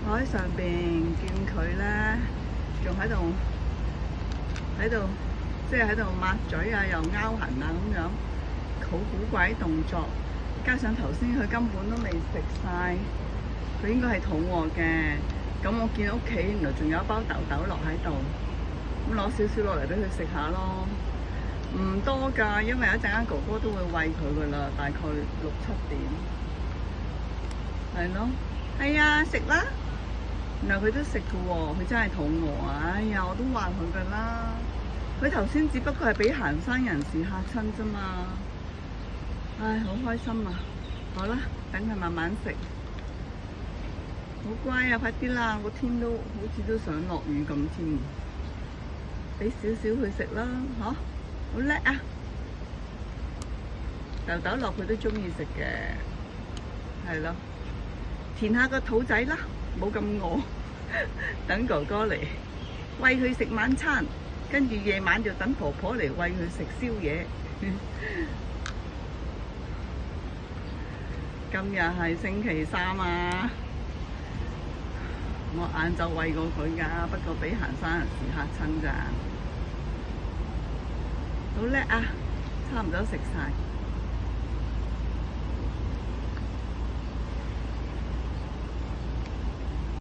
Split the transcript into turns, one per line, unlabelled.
我喺上邊見佢咧，仲喺度，即係喺度抹嘴啊，又拗痕啊咁樣，好古怪啲動作。加上頭先佢根本都未食晒，佢應該係肚餓嘅。咁我見屋企原來仲有一包豆豆落喺度，咁攞少少落嚟俾佢食下咯。唔多㗎，因為一陣間哥哥都會餵佢㗎啦，大概6、7點。係咯，係啊，食啦！原來佢都食㗎喎，佢真係肚餓啊！哎呀，我都話佢㗎啦。佢頭先只不過係俾行山人士嚇親啫嘛。唉，好開心啊！好啦，等佢慢慢食。好乖啊，快啲啦！個天都好似都想落雨咁添。俾少少佢食啦，嚇！好叻啊！豆豆落佢都中意食嘅，係咯。填下個肚仔啦，冇咁餓。等哥哥嚟餵佢食晚餐，跟住夜晚就等婆婆嚟餵佢食宵夜。今日係星期3啊！我晏晝餵過佢㗎，不過俾行山人士嚇親咋。好叻啊！差唔多食晒。